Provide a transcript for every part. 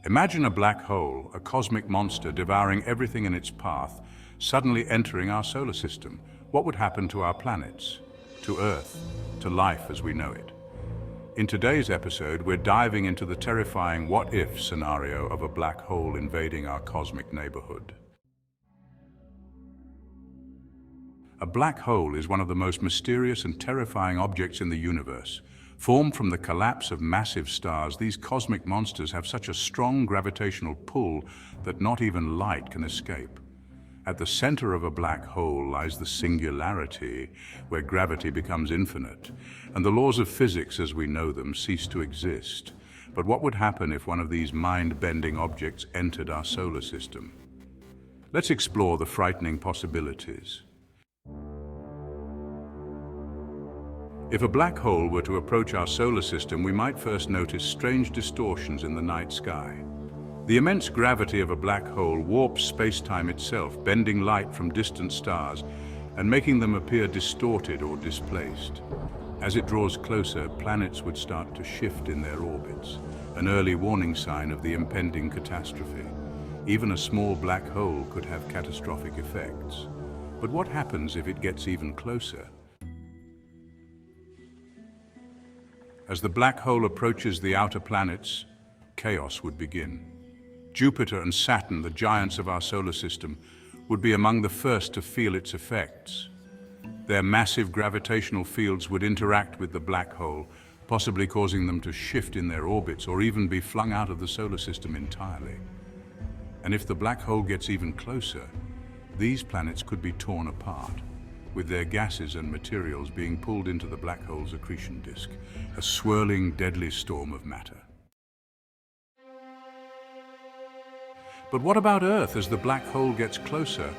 Imagine a black hole, a cosmic monster devouring everything in its path, suddenly entering our solar system. What would happen to our planets, to Earth, to life as we know it? In today's episode, we're diving into the terrifying what-if scenario of a black hole invading our cosmic neighborhood. A black hole is one of the most mysterious and terrifying objects in the universe. Formed from the collapse of massive stars, these cosmic monsters have such a strong gravitational pull that not even light can escape. At the center of a black hole lies the singularity, where gravity becomes infinite, and the laws of physics as we know them cease to exist. But what would happen if one of these mind-bending objects entered our solar system? Let's explore the frightening possibilities. If a black hole were to approach our solar system, we might first notice strange distortions in the night sky. The immense gravity of a black hole warps space-time itself, bending light from distant stars and making them appear distorted or displaced. As it draws closer, planets would start to shift in their orbits, an early warning sign of the impending catastrophe. Even a small black hole could have catastrophic effects. But what happens if it gets even closer? As the black hole approaches the outer planets, chaos would begin. Jupiter and Saturn, the giants of our solar system, would be among the first to feel its effects. Their massive gravitational fields would interact with the black hole, possibly causing them to shift in their orbits or even be flung out of the solar system entirely. And if the black hole gets even closer, these planets could be torn apart, with their gases and materials being pulled into the black hole's accretion disk, a swirling, deadly storm of matter. But what about Earth? As the black hole gets closer,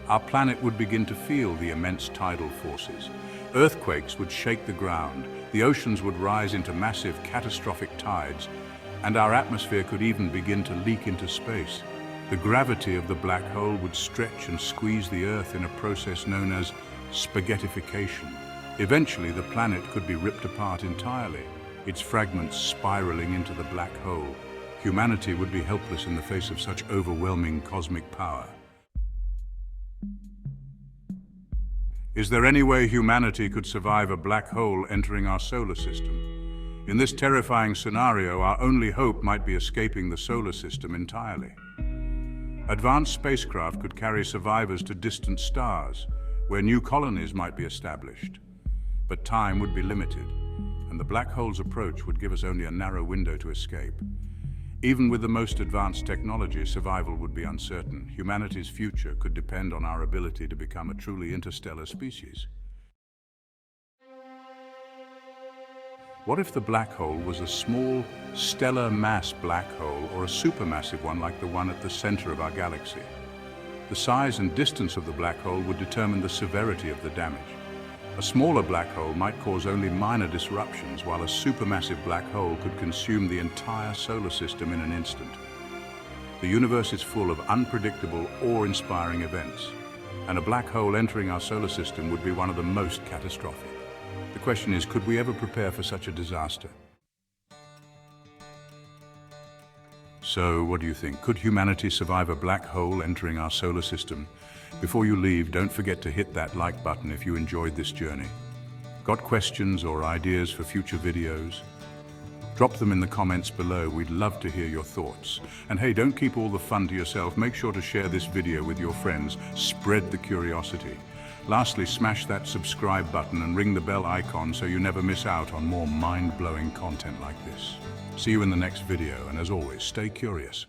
our planet would begin to feel the immense tidal forces. Earthquakes would shake the ground, the oceans would rise into massive, catastrophic tides, and our atmosphere could even begin to leak into space. The gravity of the black hole would stretch and squeeze the Earth in a process known as spaghettification. Eventually, the planet could be ripped apart entirely, its fragments spiraling into the black hole. Humanity would be helpless in the face of such overwhelming cosmic power. Is there any way humanity could survive a black hole entering our solar system? In this terrifying scenario, our only hope might be escaping the solar system entirely. Advanced spacecraft could carry survivors to distant stars, where new colonies might be established. But time would be limited, and the black hole's approach would give us only a narrow window to escape. Even with the most advanced technology, survival would be uncertain. Humanity's future could depend on our ability to become a truly interstellar species. What if the black hole was a small, stellar mass black hole or a supermassive one like the one at the center of our galaxy? The size and distance of the black hole would determine the severity of the damage. A smaller black hole might cause only minor disruptions, while a supermassive black hole could consume the entire solar system in an instant. The universe is full of unpredictable, awe-inspiring events, and a black hole entering our solar system would be one of the most catastrophic. The question is, could we ever prepare for such a disaster? So, what do you think? Could humanity survive a black hole entering our solar system? Before you leave, don't forget to hit that like button if you enjoyed this journey. Got questions or ideas for future videos? Drop them in the comments below. We'd love to hear your thoughts. And hey, don't keep all the fun to yourself. Make sure to share this video with your friends. Spread the curiosity. Lastly, smash that subscribe button and ring the bell icon so you never miss out on more mind-blowing content like this. See you in the next video, and as always, stay curious.